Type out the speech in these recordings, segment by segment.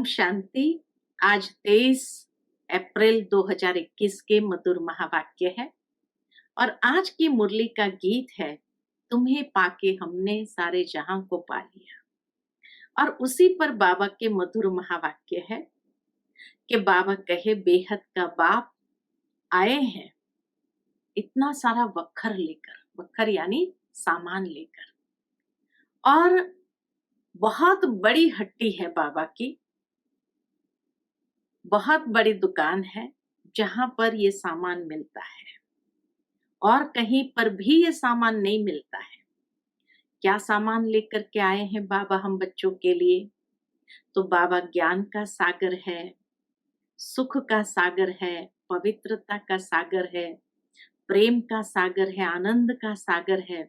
ओम शांति। आज 23 अप्रैल 2021 के मधुर महावाक्य है और आज की मुरली का गीत है, तुम्हें पाके हमने सारे जहां को पा लिया। और उसी पर बाबा के मधुर महावाक्य है कि बाबा कहे, बेहद का बाप आए हैं इतना सारा वखर लेकर, वखर यानी सामान लेकर, और बहुत बड़ी हट्टी है बाबा की, बहुत बड़ी दुकान है जहां पर ये सामान मिलता है और कहीं पर भी ये सामान नहीं मिलता है। क्या सामान लेकर के आए हैं बाबा हम बच्चों के लिए? तो बाबा ज्ञान का सागर है, सुख का सागर है, पवित्रता का सागर है, प्रेम का सागर है, आनंद का सागर है।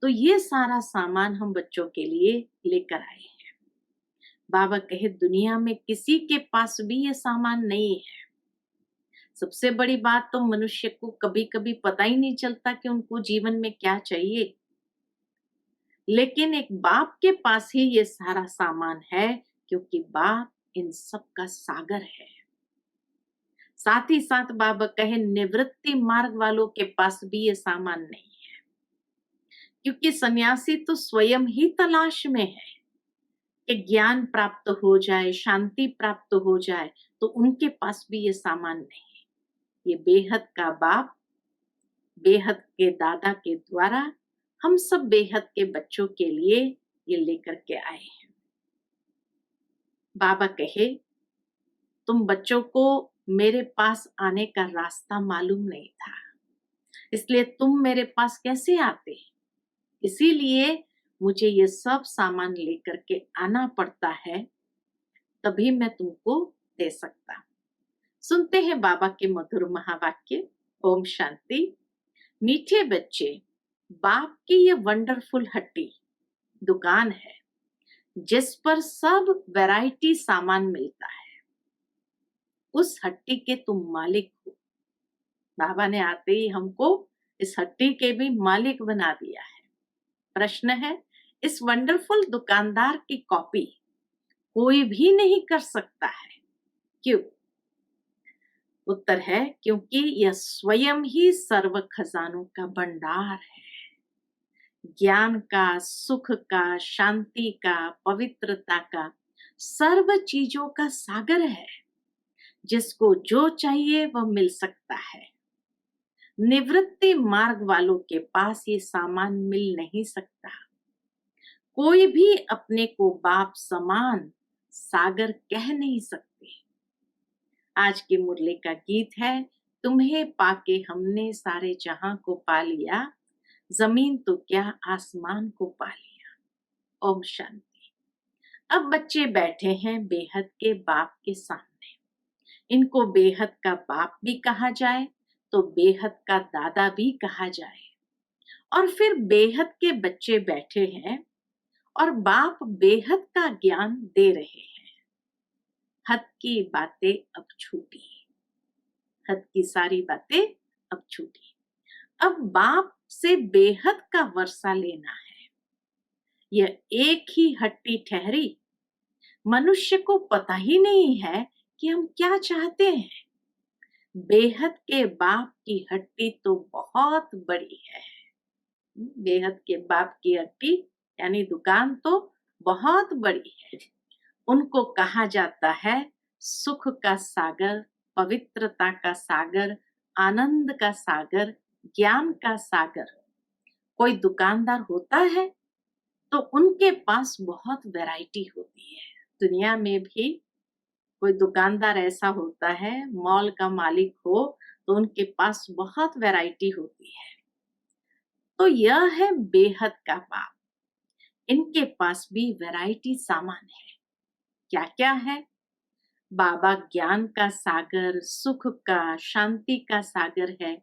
तो ये सारा सामान हम बच्चों के लिए लेकर आए हैं। बाबा कहे, दुनिया में किसी के पास भी ये सामान नहीं है। सबसे बड़ी बात तो मनुष्य को कभी कभी पता ही नहीं चलता कि उनको जीवन में क्या चाहिए, लेकिन एक बाप के पास ही ये सारा सामान है, क्योंकि बाप इन सब का सागर है। साथ ही साथ बाबा कहे, निवृत्ति मार्ग वालों के पास भी ये सामान नहीं है, क्योंकि सन्यासी तो स्वयं ही तलाश में है कि ज्ञान प्राप्त हो जाए, शांति प्राप्त हो जाए, तो उनके पास भी ये सामान नहीं है। ये बेहद का बाप, बेहद के दादा के द्वारा हम सब बेहद के बच्चों के लिए ये लेकर के आए हैं। बाबा कहे, तुम बच्चों को मेरे पास आने का रास्ता मालूम नहीं था, इसलिए तुम मेरे पास कैसे आते? इसीलिए मुझे ये सब सामान लेकर के आना पड़ता है, तभी मैं तुमको दे सकता। सुनते हैं बाबा के मधुर महावाक्य। ओम शांति। मीठे बच्चे, बाप की ये वंडरफुल हट्टी दुकान है जिस पर सब वैरायटी सामान मिलता है। उस हट्टी के तुम मालिक हो। बाबा ने आते ही हमको इस हट्टी के भी मालिक बना दिया है। प्रश्न है, इस वंडरफुल दुकानदार की कॉपी कोई भी नहीं कर सकता है। क्यों? उत्तर है, क्योंकि यह स्वयं ही सर्व खजानों का भंडार है। ज्ञान का, सुख का, शांति का, पवित्रता का, सर्व चीजों का सागर है। जिसको जो चाहिए वह मिल सकता है। निवृत्ति मार्ग वालों के पास ये सामान मिल नहीं सकता। कोई भी अपने को बाप समान सागर कह नहीं सकते। आज की मुरली का गीत है, तुम्हें पाके हमने सारे जहां को पा लिया, जमीन तो क्या आसमान को पा लिया। ओम शांति। अब बच्चे बैठे हैं बेहद के बाप के सामने। इनको बेहद का बाप भी कहा जाए तो बेहद का दादा भी कहा जाए। और फिर बेहद के बच्चे बैठे हैं और बाप बेहद का ज्ञान दे रहे हैं। हद की बातें अब छूटी, हद की सारी बातें अब छूटी। अब बाप से बेहद का वर्षा लेना है। यह एक ही हट्टी ठहरी। मनुष्य को पता ही नहीं है कि हम क्या चाहते हैं। बेहद के बाप की हट्टी तो बहुत बड़ी है। बेहद के बाप की हट्टी यानी दुकान तो बहुत बड़ी है। उनको कहा जाता है सुख का सागर, पवित्रता का सागर, आनंद का सागर, ज्ञान का सागर। कोई दुकानदार होता है तो उनके पास बहुत वैरायटी होती है। दुनिया में भी कोई दुकानदार ऐसा होता है, मॉल का मालिक हो तो उनके पास बहुत वैरायटी होती है। तो यह है बेहद का बाप। इनके पास भी वैरायटी सामान है। क्या क्या है? बाबा ज्ञान का सागर, सुख का, शांति का सागर है।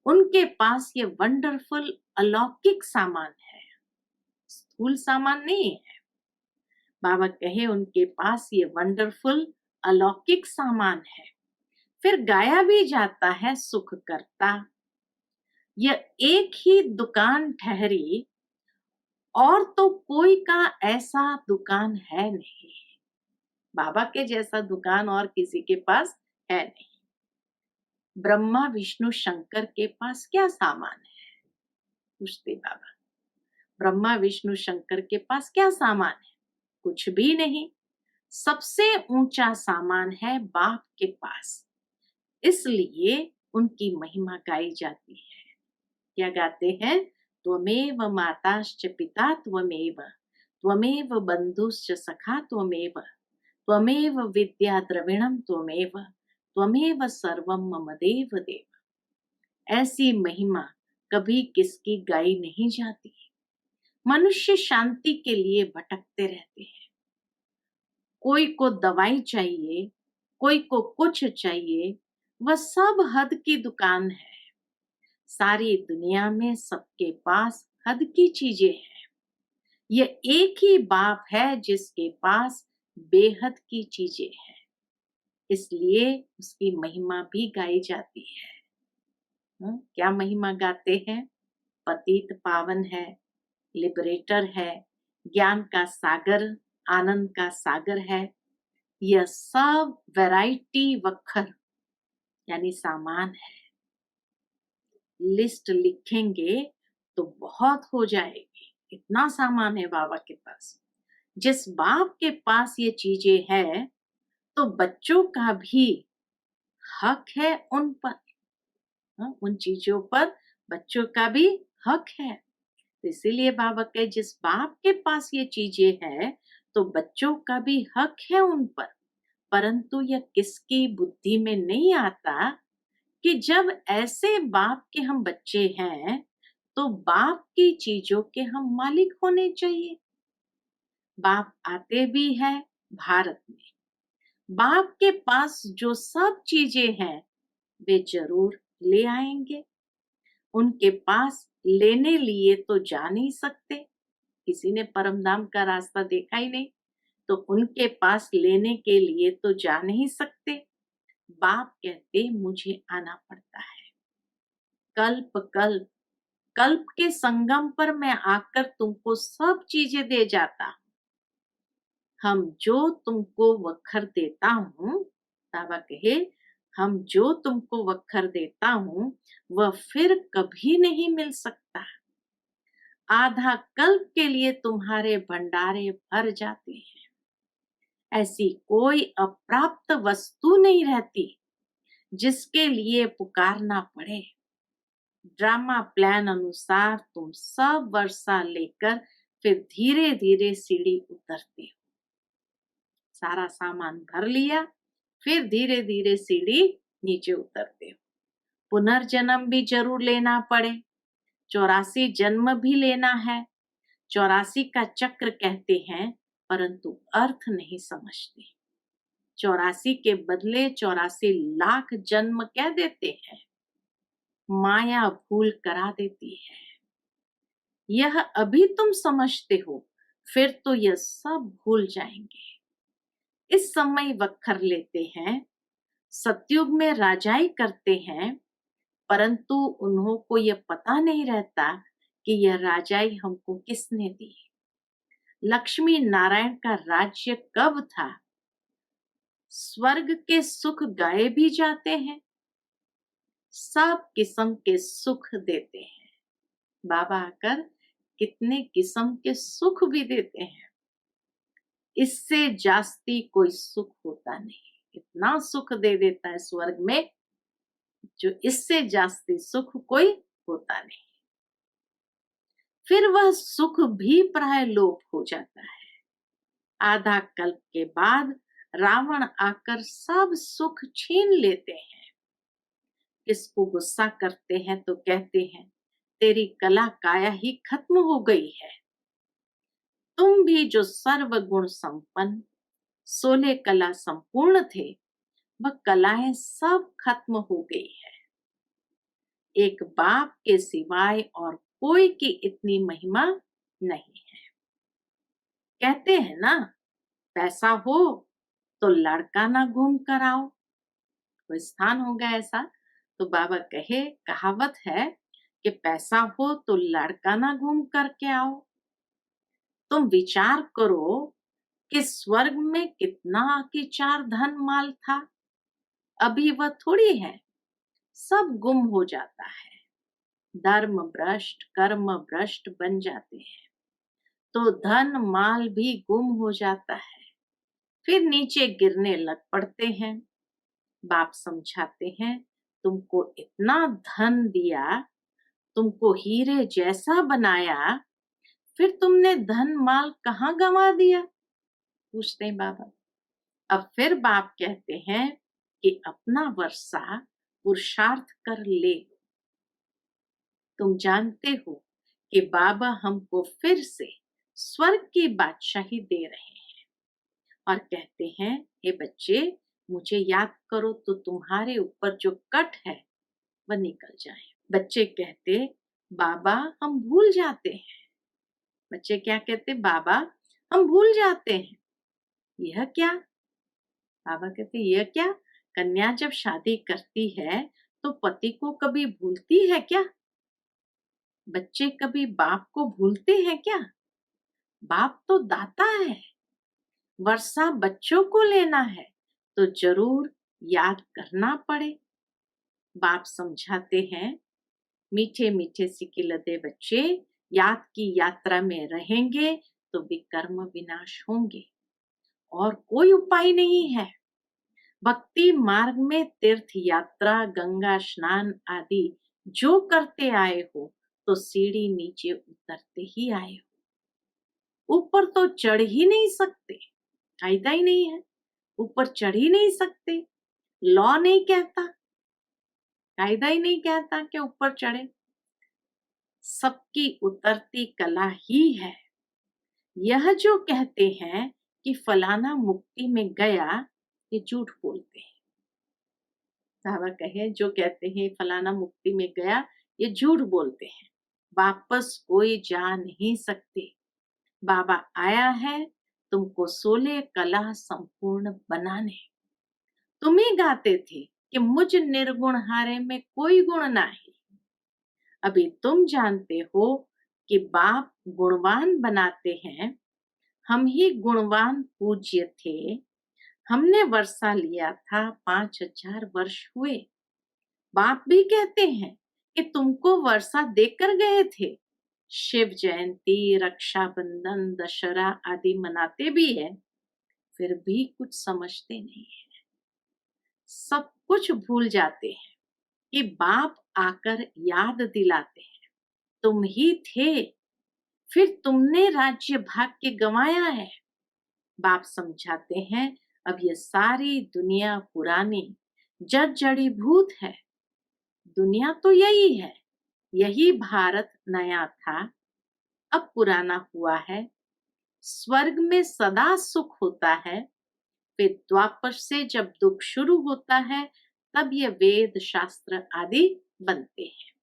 उनके पास ये वंडरफुल अलौकिक सामान है, स्थूल सामान नहीं है। बाबा कहे उनके पास ये वंडरफुल अलौकिक सामान है। फिर गाया भी जाता है सुख करता। यह एक ही दुकान ठहरी और तो कोई का ऐसा दुकान है नहीं। बाबा के जैसा दुकान और किसी के पास है नहीं। ब्रह्मा विष्णु शंकर के पास क्या सामान है, पूछते बाबा। ब्रह्मा विष्णु शंकर के पास क्या सामान है? कुछ भी नहीं। सबसे ऊंचा सामान है बाप के पास, इसलिए उनकी महिमा गाई जाती है। क्या गाते हैं? त्वमेव माताश्च पिता त्वमेव, त्वमेव बंधुश्च सखा त्वमेव, त्वमेव विद्या द्रविणम त्वमेव, त्वमेव सर्वम मम देव देव। ऐसी महिमा कभी किसकी गाई नहीं जाती। मनुष्य शांति के लिए भटकते रहते हैं। कोई को दवाई चाहिए, कोई को कुछ चाहिए, वह सब हद की दुकान है। सारी दुनिया में सबके पास हद की चीजें हैं। ये एक ही बाप है जिसके पास बेहद की चीजें हैं, इसलिए उसकी महिमा भी गाई जाती है। क्या महिमा गाते हैं? पतित पावन है, लिबरेटर है, ज्ञान का सागर, आनंद का सागर है। यह सब वैरायटी वखर यानी सामान है। लिस्ट लिखेंगे तो बहुत हो जाएगी, इतना सामान है बाबा के पास। जिस बाप के पास ये चीजें है तो बच्चों का भी हक है उन पर। उन चीजों पर बच्चों का भी हक है। तो इसीलिए बाबा के जिस बाप के पास ये चीजें है तो बच्चों का भी हक है उन पर। परंतु यह किसकी बुद्धि में नहीं आता कि जब ऐसे बाप के हम बच्चे हैं तो बाप की चीजों के हम मालिक होने चाहिए। बाप आते भी है भारत में। बाप के पास जो सब चीजें हैं वे जरूर ले आएंगे। उनके पास लेने लिए तो जा नहीं सकते। किसी ने परमधाम का रास्ता देखा ही नहीं, तो उनके पास लेने के लिए तो जा नहीं सकते। बाप कहते मुझे आना पड़ता है। कल्प कल्प कल्प के संगम पर मैं आकर तुमको सब चीजें दे जाता हूँ। हम जो तुमको वखर देता हूँ, बाबा कहे हम जो तुमको वखर देता हूँ वह फिर कभी नहीं मिल सकता। आधा कल्प के लिए तुम्हारे भंडारे भर जाते हैं। ऐसी कोई अप्राप्त वस्तु नहीं रहती जिसके लिए पुकारना पड़े। ड्रामा प्लान अनुसार तुम सब वर्षा लेकर फिर धीरे धीरे सीढ़ी उतरते हो। सारा सामान भर लिया, फिर धीरे धीरे सीढ़ी नीचे उतरते हो। पुनर्जन्म भी जरूर लेना पड़े, 84 जन्म भी लेना है। 84 का चक्र कहते हैं, परंतु अर्थ नहीं समझते। 84 के बदले 84 लाख जन्म क्या देते हैं? माया भूल करा देती है। यह अभी तुम समझते हो, फिर तो यह सब भूल जाएंगे। इस समय वक्खर लेते हैं, सतयुग में राजाई करते हैं, परंतु उन्हों को यह पता नहीं रहता कि यह राजाई हमको किसने दी। लक्ष्मी नारायण का राज्य कब था? स्वर्ग के सुख गाए भी जाते हैं, सब किस्म के सुख देते हैं। बाबा आकर कितने किस्म के सुख भी देते हैं। इससे जास्ती कोई सुख होता नहीं। इतना सुख दे देता है स्वर्ग में, जो इससे जास्ती सुख कोई होता नहीं। फिर वह सुख भी प्राय लोप हो जाता है। आधा कल्प के बाद रावण आकर सब सुख छीन लेते हैं। इसको गुस्सा करते हैं तो कहते हैं तेरी कला काया ही खत्म हो गई है। तुम भी जो सर्व गुण संपन्न 16 कला संपूर्ण थे, वह कलाएं सब खत्म हो गई है। एक बाप के सिवाय और कोई की इतनी महिमा नहीं है। कहते हैं ना, पैसा हो तो लड़का ना घूम कर आओ। कोई स्थान होगा ऐसा तो बाबा कहे, कहावत है कि पैसा हो तो लड़का ना घूम करके आओ। तुम विचार करो कि स्वर्ग में कितना कि चार धन माल था, अभी वह थोड़ी है, सब गुम हो जाता है। धर्म भ्रष्ट कर्म भ्रष्ट बन जाते हैं तो धन माल भी गुम हो जाता है, फिर नीचे गिरने लग पड़ते हैं। बाप समझाते हैं, तुमको इतना धन दिया, तुमको हीरे जैसा बनाया, फिर तुमने धन माल कहाँ गंवा दिया? पूछते हैं बाबा। अब फिर बाप कहते हैं कि अपना वर्षा पुरुषार्थ कर ले। तुम जानते हो कि बाबा हमको फिर से स्वर्ग की बादशाही दे रहे हैं और कहते हैं, हे बच्चे, मुझे याद करो तो तुम्हारे ऊपर जो कट है वह निकल जाए। बच्चे कहते, बाबा हम भूल जाते हैं। बच्चे क्या कहते, बाबा हम भूल जाते हैं। यह क्या? बाबा कहते, यह क्या? कन्या जब शादी करती है तो पति को कभी भूलती है क्या? बच्चे कभी बाप को भूलते हैं क्या? बाप तो दाता है, वर्षा बच्चों को लेना है तो जरूर याद करना पड़े। बाप समझाते हैं, मीठे मीठे सिकिलते बच्चे, याद की यात्रा में रहेंगे तो विकर्म विनाश होंगे और कोई उपाय नहीं है। भक्ति मार्ग में तीर्थ यात्रा, गंगा स्नान आदि जो करते आए हो तो सीढ़ी नीचे उतरते ही आए हो। ऊपर तो चढ़ ही नहीं सकते, फायदा ही नहीं है। ऊपर चढ़ ही नहीं सकते, लॉ नहीं कहता, कायदा ही नहीं कहता कि ऊपर चढ़े। सबकी उतरती कला ही है। यह जो कहते हैं कि फलाना मुक्ति में गया, ये झूठ बोलते हैं। साहबा कहे, जो कहते हैं फलाना मुक्ति में गया, ये झूठ बोलते हैं। वापस कोई जा नहीं सकते। बाबा आया है तुमको 16 कला संपूर्ण बनाने। तुम ही गाते थे कि मुझ निर्गुण हारे में कोई गुण नहीं। अभी तुम जानते हो कि बाप गुणवान बनाते हैं। हम ही गुणवान पूज्य थे। हमने वर्षा लिया था, 5000 वर्ष हुए। बाप भी कहते हैं कि तुमको वर्षा देकर गए थे। शिव जयंती, रक्षाबंधन, दशहरा आदि मनाते भी है, फिर भी कुछ समझते नहीं है। सब कुछ भूल जाते हैं कि बाप आकर याद दिलाते हैं, तुम ही थे, फिर तुमने राज्य भाग के गंवाया है। बाप समझाते हैं, अब ये सारी दुनिया पुरानी जड़ जड़ीभूत है। दुनिया तो यही है, यही भारत नया था, अब पुराना हुआ है। स्वर्ग में सदा सुख होता है, फिर द्वापर से जब दुख शुरू होता है तब ये वेद शास्त्र आदि बनते हैं।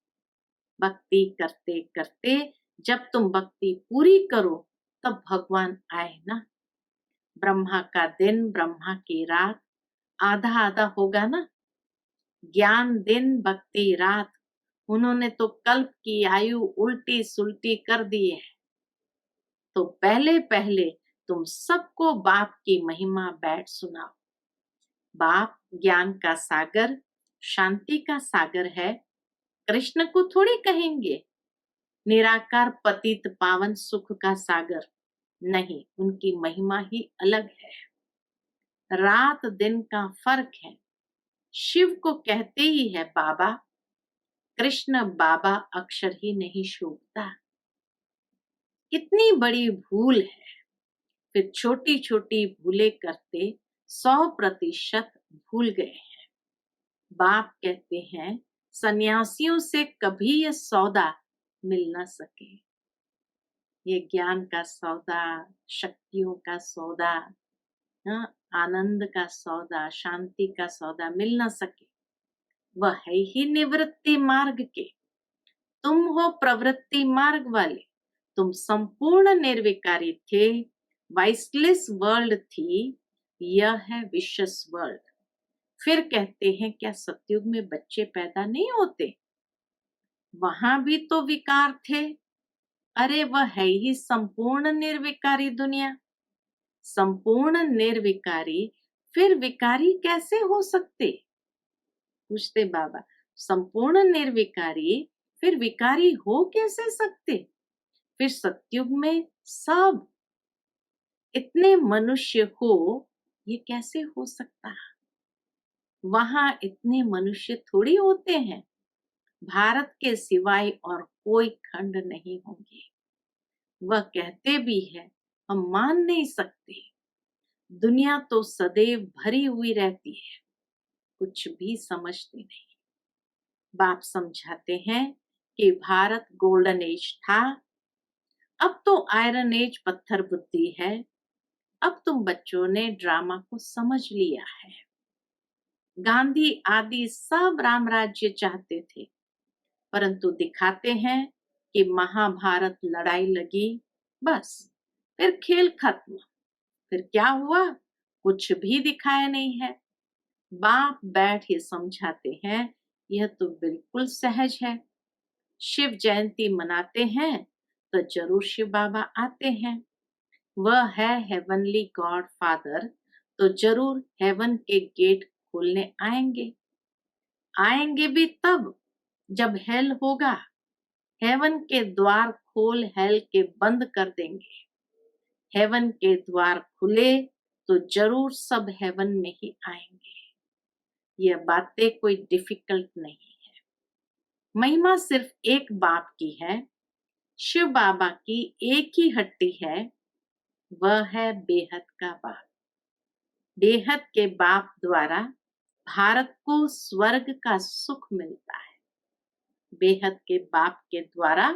भक्ति करते करते जब तुम भक्ति पूरी करो तब भगवान आए ना। ब्रह्मा का दिन, ब्रह्मा की रात, आधा आधा होगा ना। ज्ञान दिन, भक्ति रात। उन्होंने तो कल्प की आयु उल्टी सुल्टी कर दी है। तो पहले पहले तुम सबको बाप की महिमा बैठ सुनाओ। बाप ज्ञान का सागर, शांति का सागर है। कृष्ण को थोड़ी कहेंगे निराकार पतित पावन सुख का सागर, नहीं, उनकी महिमा ही अलग है। रात दिन का फर्क है। शिव को कहते ही है बाबा, कृष्ण बाबा अक्षर ही नहीं शोभता। कितनी बड़ी भूल है। फिर छोटी छोटी भूलें करते 100% भूल गए हैं। बाप कहते हैं, सन्यासियों से कभी ये सौदा मिल न सके। ये ज्ञान का सौदा, शक्तियों का सौदा, आनंद का सौदा, शांति का सौदा मिल न सके। वह है ही निवृत्ति मार्ग के। तुम हो प्रवृत्ति मार्ग वाले। तुम संपूर्ण निर्विकारी थे। वाइसलेस वर्ल्ड थी, यह है विशस वर्ल्ड। फिर कहते हैं, क्या सतयुग में बच्चे पैदा नहीं होते? वहां भी तो विकार थे। अरे वह है ही संपूर्ण निर्विकारी दुनिया। संपूर्ण निर्विकारी फिर विकारी कैसे हो सकते? पूछते बाबा, संपूर्ण निर्विकारी फिर विकारी हो कैसे सकते? फिर सतयुग में सब इतने मनुष्य हो, ये कैसे हो सकता? वहां इतने मनुष्य थोड़ी होते हैं। भारत के सिवाय और कोई खंड नहीं होंगे। वह कहते भी है, हम मान नहीं सकते। दुनिया तो सदैव भरी हुई रहती है, कुछ भी समझते नहीं। बाप समझाते हैं कि भारत गोल्डन एज था, अब तो आयरन एज पत्थर बुद्धि है। अब तुम बच्चों ने ड्रामा को समझ लिया है। गांधी आदि सब राम राज्य चाहते थे, परंतु दिखाते हैं कि महाभारत लड़ाई लगी, बस फिर खेल खत्म। फिर क्या हुआ? कुछ भी दिखाया नहीं है। बाप बैठ के समझाते हैं, यह तो बिल्कुल सहज है। शिव जयंती मनाते हैं तो जरूर शिव बाबा आते हैं। वह है हेवनली गॉड फादर, तो जरूर हेवन के गेट खोलने आएंगे। आएंगे भी तब जब हेल होगा। हेवन के द्वार खोल हेल के बंद कर देंगे। हेवन के द्वार खुले तो जरूर सब हेवन में ही आएंगे। यह बातें कोई डिफिकल्ट नहीं है। महिमा सिर्फ एक बाप की है। शिव बाबा की एक ही हट्टी है, वह है बेहद का बाप। बेहद के बाप द्वारा भारत को स्वर्ग का सुख मिलता है। बेहद के बाप के द्वारा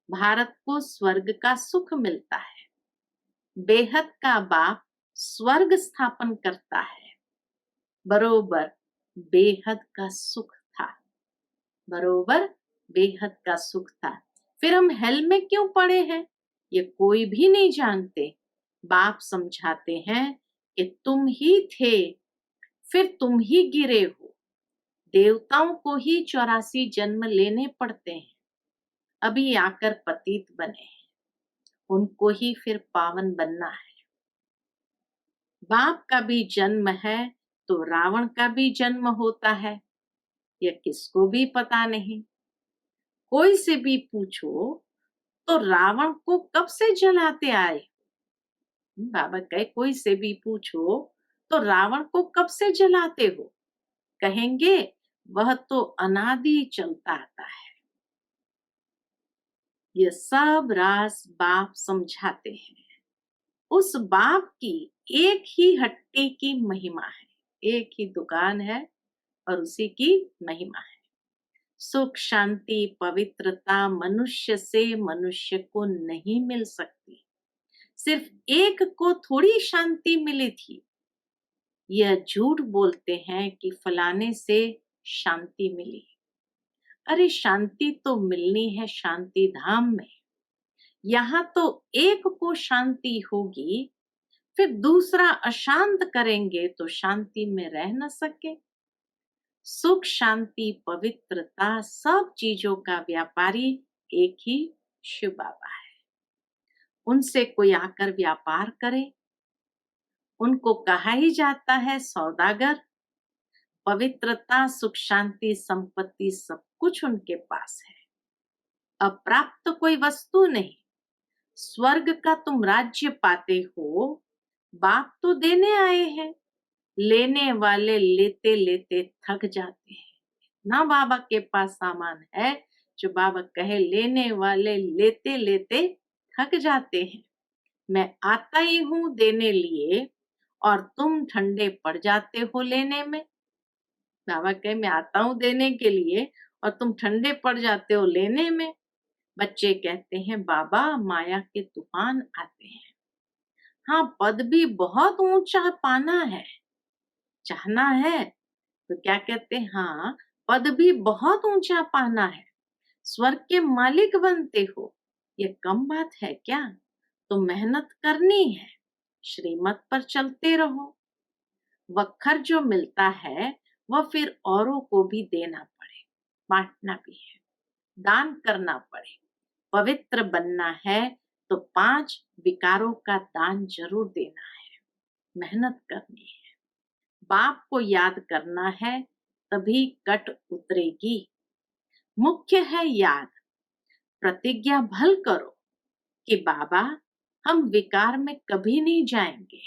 भारत को स्वर्ग का सुख मिलता है। बेहद का बाप स्वर्ग स्थापन करता है। बरोबर बेहद का सुख था। बरोबर बेहद का सुख था। फिर हम हेल में क्यों पड़े हैं, ये कोई भी नहीं जानते। बाप समझाते हैं कि तुम ही थे, फिर तुम ही गिरे हो। देवताओं को ही 84 जन्म लेने पड़ते हैं, अभी आकर पतित बने हैं, उनको ही फिर पावन बनना है। बाप का भी जन्म है तो रावण का भी जन्म होता है, यह किसको भी पता नहीं। कोई से भी पूछो तो रावण को कब से जलाते आए? बाबा कहे कोई से भी पूछो तो रावण को कब से जलाते हो? कहेंगे वह तो अनादि चलता आता है। ये सब राज बाप समझाते हैं। उस बाप की एक ही हट्टी की महिमा है, एक ही दुकान है और उसी की महिमा है। सुख शांति पवित्रता मनुष्य से मनुष्य को नहीं मिल सकती। सिर्फ एक को थोड़ी शांति मिली थी। यह झूठ बोलते हैं कि फलाने से शांति मिली। अरे शांति तो मिलनी है शांति धाम में। यहाँ तो एक को शांति होगी, फिर दूसरा अशांत करेंगे तो शांति में रह न सके। सुख शांति पवित्रता सब चीजों का व्यापारी एक ही शिव बाबा है। उनसे कोई आकर व्यापार करे, उनको कहा ही जाता है सौदागर। पवित्रता सुख शांति संपत्ति सब कुछ उनके पास है। अप्राप्त कोई वस्तु नहीं। स्वर्ग का तुम राज्य पाते हो, बाप तो देने आए हैं। लेने वाले लेते लेते थक जाते हैं। ना बाबा के पास सामान है जो बाबा कहे लेने वाले लेते लेते थक जाते हैं। मैं आता ही हूं देने लिए और तुम ठंडे पड़ जाते हो लेने में। बाबा कहे मैं आता हूं देने के लिए और तुम ठंडे पड़ जाते हो लेने में। बच्चे कहते हैं बाबा माया के तूफान आते हैं। हाँ पद भी बहुत ऊंचा पाना है, चाहना है तो क्या कहते हैं, हाँ पद भी बहुत ऊंचा पाना है, स्वर्ग के मालिक बनते हो, ये कम बात है क्या? तो मेहनत करनी है, श्रीमत पर चलते रहो। वक्खर जो मिलता है वह फिर औरों को भी देना पड़े, बांटना भी है, दान करना पड़े। पवित्र बनना है तो 5 विकारों का दान जरूर देना है। मेहनत करनी है। बाप को याद करना है, तभी कट उतरेगी। मुख्य है याद। प्रतिज्ञा भल करो कि बाबा, हम विकार में कभी नहीं जाएंगे,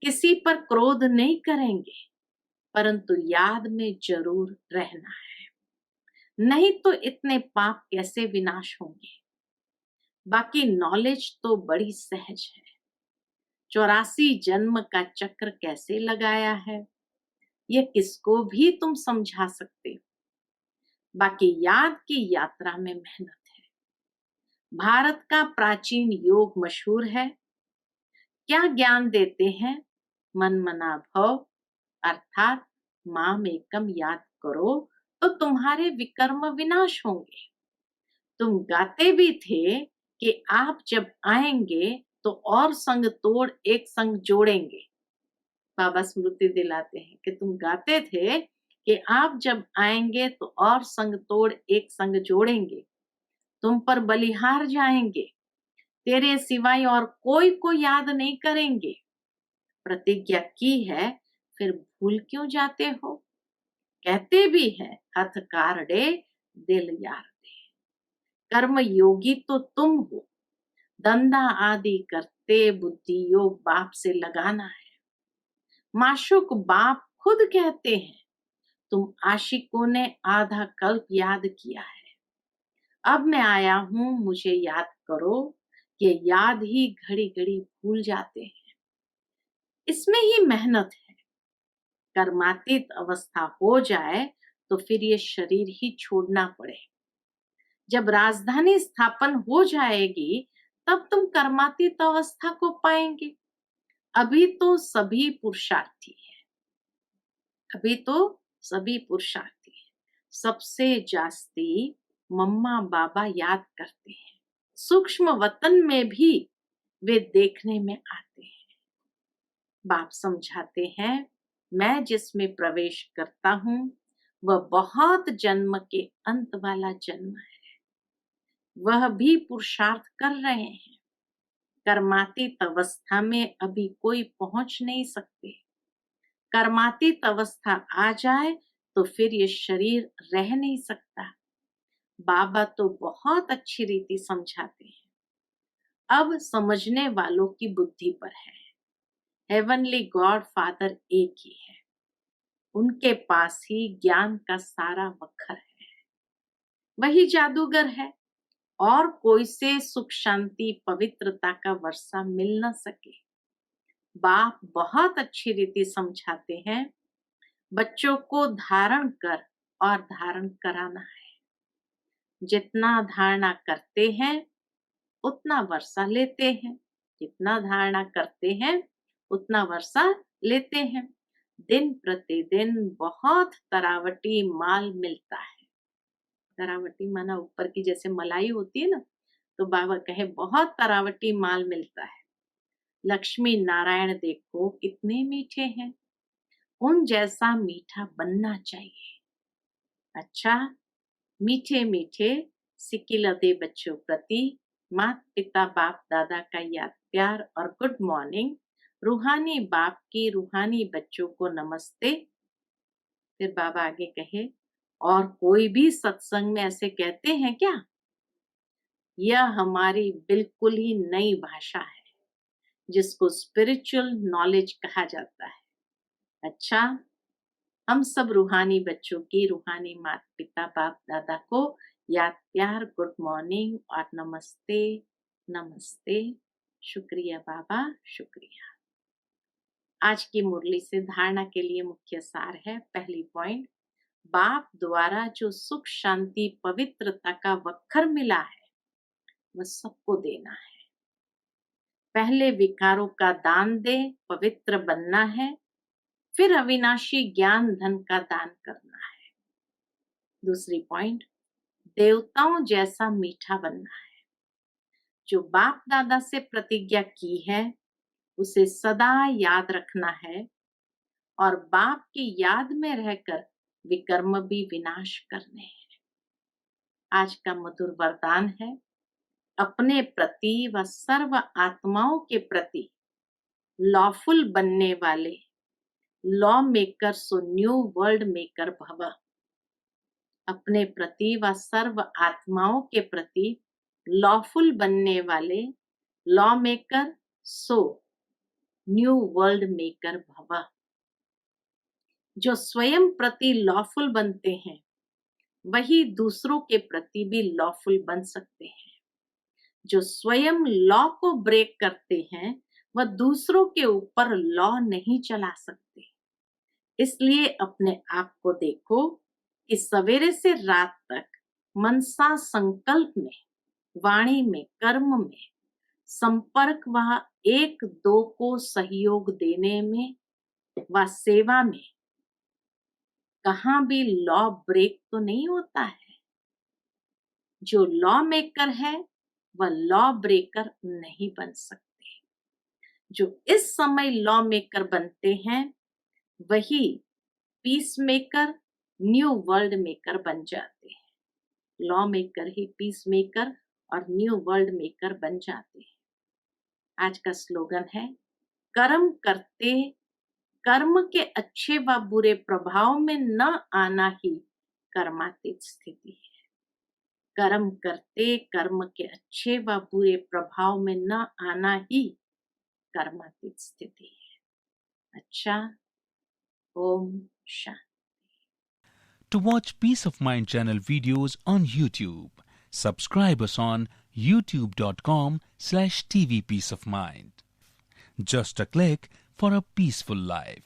किसी पर क्रोध नहीं करेंगे, परंतु याद में जरूर रहना है, नहीं तो इतने पाप कैसे विनाश होंगे। बाकी नॉलेज तो बड़ी सहज है। 84 जन्म का चक्र कैसे लगाया है, यह किसको भी तुम समझा सकते हो। बाकी याद की यात्रा में मेहनत है। भारत का प्राचीन योग मशहूर है। क्या ज्ञान देते हैं? मन मना भव, अर्थात माम एकम याद करो तो तुम्हारे विकर्म विनाश होंगे। तुम गाते भी थे कि आप जब आएंगे तो और संग तोड़ एक संग जोड़ेंगे। बाबा स्मृति दिलाते हैं कि तुम गाते थे कि आप जब आएंगे तो और संग तोड़ एक संग जोड़ेंगे, तुम पर बलिहार जाएंगे, तेरे सिवाय और कोई को याद नहीं करेंगे। प्रतिज्ञा की है, फिर भूल क्यों जाते हो? कहते भी है हथ कारडे दिल यार दे। कर्म योगी तो तुम हो, धंधा आदि करते बुद्धि योग बाप से लगाना है। माशुक बाप खुद कहते हैं, तुम आशिकों ने आधा कल्प याद किया है, अब मैं आया हूं, मुझे याद करो। ये याद ही घड़ी घड़ी भूल जाते हैं। इसमें ही मेहनत है। कर्मातीत अवस्था हो जाए तो फिर ये शरीर ही छोड़ना पड़े। जब राजधानी स्थापन हो जाएगी तब तुम कर्मातीत अवस्था को पाएंगे। अभी तो सभी पुरुषार्थी है। अभी तो सभी पुरुषार्थी है। सबसे जास्ती मम्मा बाबा याद करते हैं। सूक्ष्म वतन में भी वे देखने में आते हैं। बाप समझाते हैं, मैं जिसमें प्रवेश करता हूं वह बहुत जन्म के अंत वाला जन्म है। वह भी पुरुषार्थ कर रहे हैं। कर्मातीत अवस्था में अभी कोई पहुंच नहीं सकते। कर्मातीत अवस्था आ जाए तो फिर ये शरीर रह नहीं सकता। बाबा तो बहुत अच्छी रीति समझाते हैं। अब समझने वालों की बुद्धि पर है। हेवनली गॉड फादर एक ही है, उनके पास ही ज्ञान का सारा वखर है। वही जादूगर है, और कोई से सुख शांति पवित्रता का वर्षा मिल न सके। बाप बहुत अच्छी रीति समझाते हैं, बच्चों को धारण कर और धारण कराना है। जितना धारणा करते हैं उतना वर्षा लेते हैं। जितना धारणा करते हैं उतना वर्षा लेते हैं। दिन प्रतिदिन बहुत तरावटी माल मिलता है। तरावटी माना ऊपर की जैसे मलाई होती है ना, तो बाबा कहे बहुत तरावटी माल मिलता है। लक्ष्मी नारायण देखो कितने मीठे हैं, उन जैसा मीठा बनना चाहिए। अच्छा, मीठे मीठे सिकिलते बच्चों प्रति माता पिता बाप दादा का याद प्यार और गुड मॉर्निंग। रूहानी बाप की रूहानी बच्चों को नमस्ते। फिर बाबा आगे कहे, और कोई भी सत्संग में ऐसे कहते हैं क्या? यह हमारी बिल्कुल ही नई भाषा है जिसको स्पिरिचुअल नॉलेज कहा जाता है। अच्छा, हम सब रूहानी बच्चों की रूहानी माता पिता बाप दादा को याद प्यार गुड मॉर्निंग और नमस्ते नमस्ते। शुक्रिया बाबा, शुक्रिया। आज की मुरली से धारणा के लिए मुख्य सार है। पहली पॉइंट, बाप द्वारा जो सुख शांति पवित्रता का वक्खर मिला है वह सबको देना है। पहले विकारों का दान दे, पवित्र बनना है, फिर अविनाशी ज्ञान धन का दान करना है। दूसरी पॉइंट, देवताओं जैसा मीठा बनना है। जो बाप दादा से प्रतिज्ञा की है उसे सदा याद रखना है और बाप की याद में रहकर विकर्म भी विनाश करने हैं। आज का मधुर वरदान है, अपने प्रति व सर्व आत्माओं के प्रति लॉफुल बनने वाले law maker so new world maker भव। अपने प्रति व सर्व आत्माओं के प्रति लॉफुल बनने वाले law maker so new world maker भव। जो स्वयं प्रति लॉफुल बनते हैं वही दूसरों के प्रति भी लॉफुल बन सकते हैं। जो स्वयं लॉ को ब्रेक करते हैं वह दूसरों के ऊपर लॉ नहीं चला सकते। इसलिए अपने आप को देखो कि सवेरे से रात तक मनसा संकल्प में, वाणी में, कर्म में, संपर्क व एक दो को सहयोग देने में व सेवा में कहाँ भी लॉ ब्रेक तो नहीं होता है। जो लॉ मेकर है वह लॉ ब्रेकर नहीं बन सकते। जो इस समय लॉ मेकर बनते हैं वही peace maker, new world maker बन जाते हैं। लॉ मेकर ही पीस मेकर और न्यू वर्ल्ड मेकर बन जाते हैं। आज का स्लोगन है, कर्म करते कर्म के अच्छे व बुरे प्रभाव में न आना ही कर्मातीत स्थिति है। कर्म करते कर्म के अच्छे व बुरे प्रभाव में न आना ही कर्मातीत स्थिति है। अच्छा, Om Shanti. To watch Peace of Mind channel videos on YouTube, subscribe us on youtube.com/tvpeaceofmind. Just a click for a peaceful life.